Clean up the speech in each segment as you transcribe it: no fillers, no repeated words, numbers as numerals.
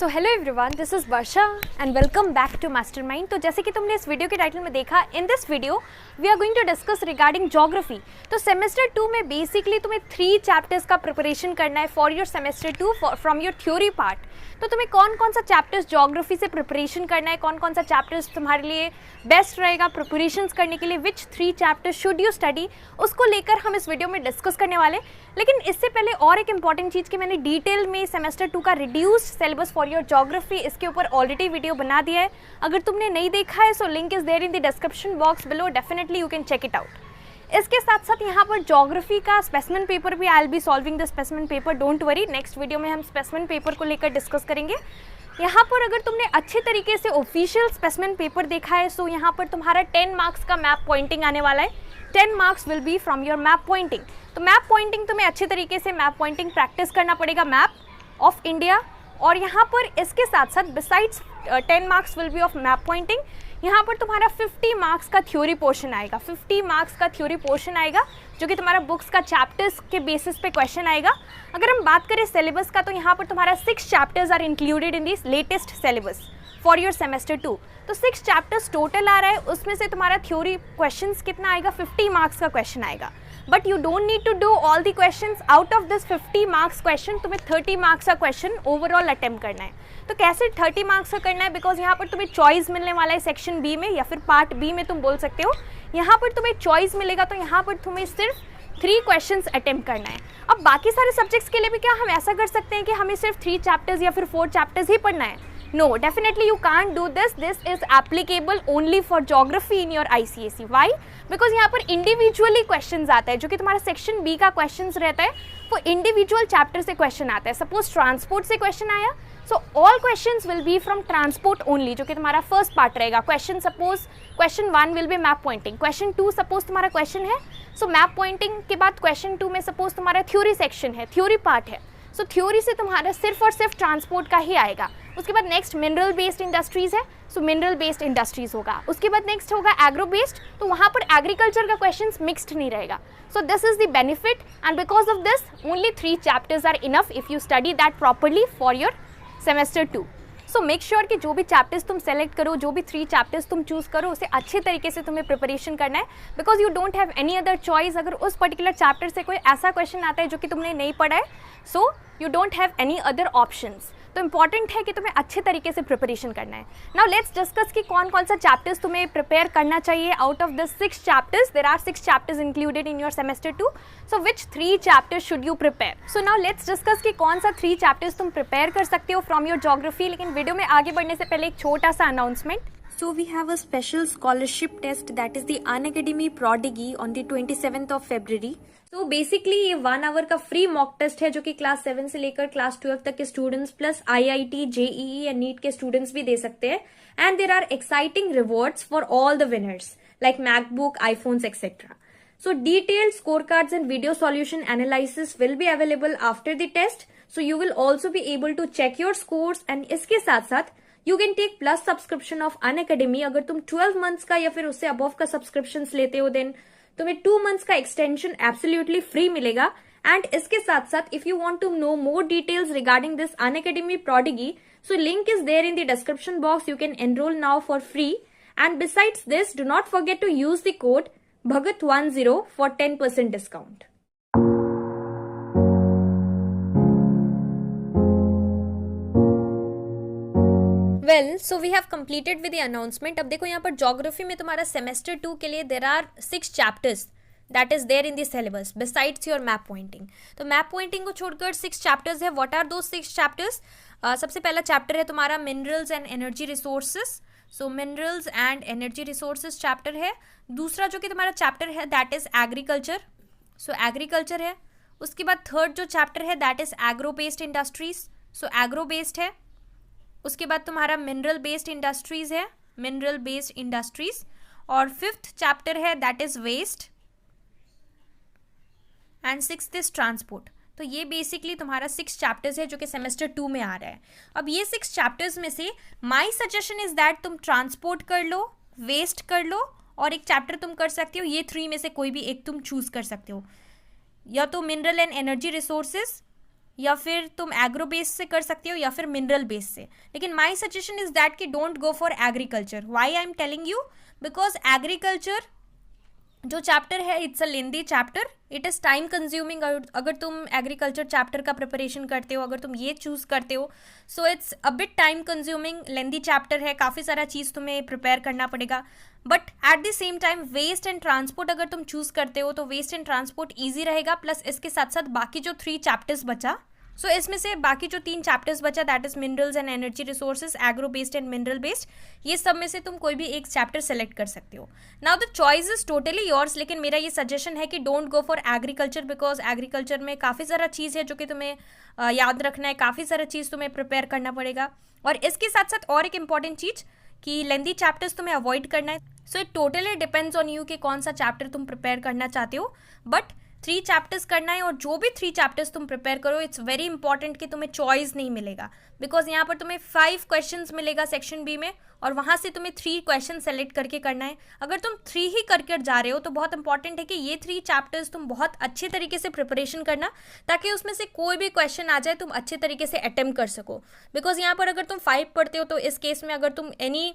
So hello everyone, this is Varsha and welcome back to Mastermind. तो जैसे कि तुमने इस वीडियो के टाइटल में देखा, in this video we are going to discuss regarding geography. तो सेमेस्टर 2 में बेसिकली तुम्हें 3 चैप्टर्स का प्रिपरेशन करना है for your semester 2 from your theory part. तो तुम्हें कौन कौन सा चैप्टर्स ज्योग्राफी से प्रिपरेशन करना है, कौन कौन सा चैप्टर्स तुम्हारे लिए बेस्ट रहेगा प्रिपरेशंस करने के लिए, विच 3 चैप्टर्स शुड यू स्टडी, उसको लेकर हम इस वीडियो में डिस्कस करने वाले। लेकिन इससे पहले और एक इंपॉर्टेंट चीज़ कि मैंने डिटेल में सेमेस्टर 2 का reduced syllabus for your geography इसके ऊपर ऑलरेडी वीडियो बना दिया है। अगर तुमने नहीं देखा है so link is there in the description box below, definitely you can check it out. इसके साथ साथ यहाँ पर ज्योग्राफी का स्पेसिमेन पेपर भी, I will be solving the specimen paper, don't worry. Next video में हम स्पेसिमेन पेपर को लेकर डिस्कस करेंगे। यहाँ पर अगर तुमने अच्छे तरीके से ऑफिशियल स्पेसिमेन पेपर देखा है सो यहाँ पर तुम्हारा 10 मार्क्स का मैप पॉइंटिंग आने वाला है। 10 marks will be from your map pointing. तो मैप पॉइंटिंग तुम्हें अच्छे तरीके से मैप पॉइंटिंग प्रैक्टिस करना पड़ेगा, मैप ऑफ इंडिया। और यहाँ पर इसके साथ साथ besides 10 marks will be of map pointing, यहाँ पर तुम्हारा 50 मार्क्स का थ्योरी पोर्शन आएगा। 50 मार्क्स का थ्योरी पोर्शन आएगा जो कि तुम्हारा बुक्स का चैप्टर्स के बेसिस पे क्वेश्चन आएगा। अगर हम बात करें सिलेबस का तो यहाँ पर तुम्हारा 6 chapters are included in this latest syllabus for your semester 2। तो 6 चैप्टर्स टोटल आ रहा है, उसमें से तुम्हारा थ्योरी क्वेश्चंस कितना आएगा, 50 मार्क्स का क्वेश्चन आएगा। But you don't need to do all the questions. Out of this 50 marks question तुम्हें 30 मार्क्स का क्वेश्चन ओवरऑल अटेम्प्ट करना है। तो कैसे 30 मार्क्स का करना है, बिकॉज यहाँ पर तुम्हें चॉइस मिलने वाला है सेक्शन बी में या फिर पार्ट बी में तुम बोल सकते हो। यहाँ पर तुम्हें चॉइस मिलेगा तो यहाँ पर तुम्हें सिर्फ 3 क्वेश्चंस अटेम्प्ट करना है। अब बाकी सारे सब्जेक्ट्स के लिए भी क्या हम ऐसा कर सकते हैं कि हमें सिर्फ 3 चैप्टर्स या फिर 4 चैप्टर्स ही पढ़ना है? No, definitely you can't do this. This is applicable only for geography in your ICSE. Why? Because यहाँ पर individually questions आता है, जो कि तुम्हारा सेक्शन बी का questions रहता है वो इंडिविजुअल चैप्टर से क्वेश्चन आता है। सपोज ट्रांसपोर्ट से क्वेश्चन आया, so all questions will be from transport only, जो कि तुम्हारा फर्स्ट पार्ट रहेगा। Question suppose question 1 will be map pointing, question 2 suppose तुम्हारा क्वेश्चन है, सो मैप पॉइंटिंग के बाद क्वेश्चन 2 में सपोज तुम्हारा थ्योरी सेक्शन है, थ्योरी पार्ट है, सो थ्योरी से तुम्हारा सिर्फ और सिर्फ ट्रांसपोर्ट का ही आएगा। उसके बाद नेक्स्ट मिनरल बेस्ड इंडस्ट्रीज है, सो मिनरल बेस्ड इंडस्ट्रीज होगा। उसके बाद नेक्स्ट होगा एग्रो बेस्ड, तो वहाँ पर एग्रीकल्चर का क्वेश्चंस मिक्स्ड नहीं रहेगा। So this is the benefit and because of this only 3 chapters are enough if you study that properly for your semester 2। So make sure कि जो भी चैप्टर्स तुम सेलेक्ट करो, जो भी 3 चैप्टर्स तुम चूज करो, उसे अच्छे तरीके से तुम्हें प्रिपरेशन करना है, because you don't have any other choice. अगर उस पर्टिकुलर चैप्टर से कोई ऐसा क्वेश्चन आता है जो कि तुमने नहीं पढ़ा है, so you don't have any other options. तो इंपॉर्टेंट है कि तुम्हें अच्छे तरीके से प्रिपरेशन करना है। नाउ लेट्स डिस्कस कि कौन कौन सा चैप्टर्स तुम्हें प्रिपेयर करना चाहिए। Out of the 6 chapters, there are 6 chapters included in your semester 2, so which 3 chapters should you prepare. So now let's discuss कि कौन सा 3 चैप्टर्स तुम प्रिपेयर कर सकते हो फ्रॉम योर ज्योग्राफी। लेकिन वीडियो में आगे बढ़ने से पहले एक छोटा सा announcement. So we have a special scholarship test that is the Unacademy Prodigy on the 27th of February. तो बेसिकली ये 1 आवर का फ्री मॉक टेस्ट है जो कि क्लास 7 से लेकर क्लास 12 तक के स्टूडेंट्स प्लस IIT, JEE या नीट के स्टूडेंट्स भी दे सकते हैं। And there are exciting rewards for all the winners like MacBook, iPhones etcetera. So detailed scorecards and video solution analysis will be available after the test. So you will also be able to check your scores and इसके साथ साथ you can take plus subscription of Unacademy. अगर तुम 12 months का या फिर उससे above का सब्सक्रिप्शन लेते हो देन तुम्हें 2 मंथ्स का एक्सटेंशन एब्सोल्युटली फ्री मिलेगा। एंड इसके साथ साथ if you want to know more details regarding this Unacademy Prodigy, so link is there in the description box. You can enroll now for free. And besides this, do not forget to use the code BHAGAT10 for 10% discount. Well, so we have completed with the announcement. अब देखो यहाँ पर geography में तुम्हारा semester 2 के लिए there are 6 chapters that is there in the syllabus besides your map pointing. तो map pointing को छोड़कर 6 चैप्टर्स है। व्हाट आर दो 6 चैप्टर्स? सबसे पहला चैप्टर है तुम्हारा minerals and energy resources. So minerals and energy resources chapter है। दूसरा जो कि तुम्हारा चैप्टर है that is agriculture, so agriculture है। उसके बाद थर्ड जो चैप्टर है that is agro based industries, so agro based है। उसके बाद तुम्हारा मिनरल बेस्ड इंडस्ट्रीज है, मिनरल बेस्ड इंडस्ट्रीज। और 5th चैप्टर है that is waste and 6th is transport. तो ये बेसिकली तुम्हारा 6 चैप्टर्स है जो कि सेमेस्टर 2 में आ रहा है। अब ये 6 चैप्टर्स में से माय सजेशन इज दैट तुम ट्रांसपोर्ट कर लो, वेस्ट कर लो और एक चैप्टर तुम कर सकते हो। ये 3 में से कोई भी एक तुम चूज कर सकते हो, या तो मिनरल एंड एनर्जी रिसोर्सेज, या फिर तुम एग्रो बेस से कर सकते हो या फिर मिनरल बेस से, लेकिन माई सजेशन इज दैट कि don't go for agriculture. Why I am telling you, because agriculture जो चैप्टर है it's a lengthy chapter, it is time consuming. अगर तुम एग्रीकल्चर चैप्टर का प्रिपरेशन करते हो, अगर तुम ये चूज़ करते हो, so it's a bit time consuming, lengthy chapter है, काफ़ी सारा चीज़ तुम्हें प्रिपेयर करना पड़ेगा. But at the same time waste and transport अगर तुम चूज़ करते हो तो वेस्ट एंड ट्रांसपोर्ट ईजी रहेगा. प्लस इसके साथ साथ बाकी जो 3 चैप्टर्स बचा, सो इसमें से बाकी जो 3 चैप्टर्स बचा that is minerals and energy resources, agro based and mineral based, ये सब में से तुम कोई भी एक चैप्टर सेलेक्ट कर सकते हो. Now the choice is totally yours, लेकिन मेरा ये सजेशन है कि don't go for agriculture, because agriculture में काफ़ी सारा चीज़ है जो कि तुम्हें याद रखना है, काफ़ी सारा चीज़ तुम्हें प्रिपेयर करना पड़ेगा. और इसके साथ साथ और एक इंपॉर्टेंट चीज़ कि लेंदी चैप्टर्स तुम्हें अवॉइड करना है. So it totally depends on you कि कौन सा चैप्टर तुम प्रिपेयर करना चाहते हो. बट 3 चैप्टर्स करना है, और जो भी 3 चैप्टर्स तुम प्रिपेयर करो इट्स वेरी इंपॉर्टेंट कि तुम्हें चॉइस नहीं मिलेगा, बिकॉज यहाँ पर तुम्हें 5 क्वेश्चंस मिलेगा सेक्शन बी में, और वहाँ से तुम्हें 3 क्वेश्चन सेलेक्ट करके करना है. अगर तुम 3 ही करके जा रहे हो तो बहुत इंपॉर्टेंट है कि ये 3 चैप्टर्स तुम बहुत अच्छे तरीके से प्रिपरेशन करना, ताकि उसमें से कोई भी क्वेश्चन आ जाए तुम अच्छे तरीके से अटेम्प्ट कर सको. बिकॉज यहाँ पर अगर तुम 5 पढ़ते हो तो इस केस में अगर तुम एनी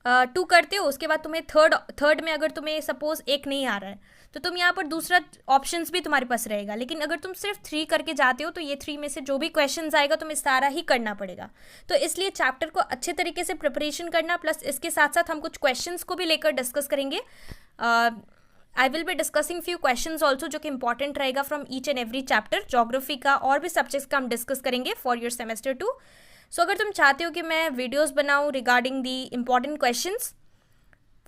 2 करते हो, उसके बाद तुम्हें थर्ड में अगर तुम्हें सपोज 1 नहीं आ रहा है तो तुम यहाँ पर दूसरा ऑप्शंस भी तुम्हारे पास रहेगा. लेकिन अगर तुम सिर्फ 3 करके जाते हो तो ये 3 में से जो भी क्वेश्चंस आएगा तुम्हें सारा ही करना पड़ेगा. तो इसलिए चैप्टर को अच्छे तरीके से प्रिपरेशन करना, प्लस इसके साथ साथ हम कुछ क्वेश्चंस को भी लेकर डिस्कस करेंगे. I will be discussing few questions also जो कि इंपॉर्टेंट रहेगा from each and every chapter. Geography का और भी सब्जेक्ट्स का हम डिस्कस करेंगे फॉर योर सेमेस्टर 2. सो अगर तुम चाहते हो कि मैं वीडियोज़ बनाऊँ regarding the important questions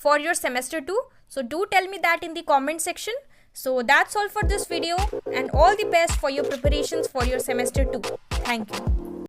for your semester 2, so do tell me that in the comment section. So that's all for this video, and all the best for your preparations for your semester 2. Thank you.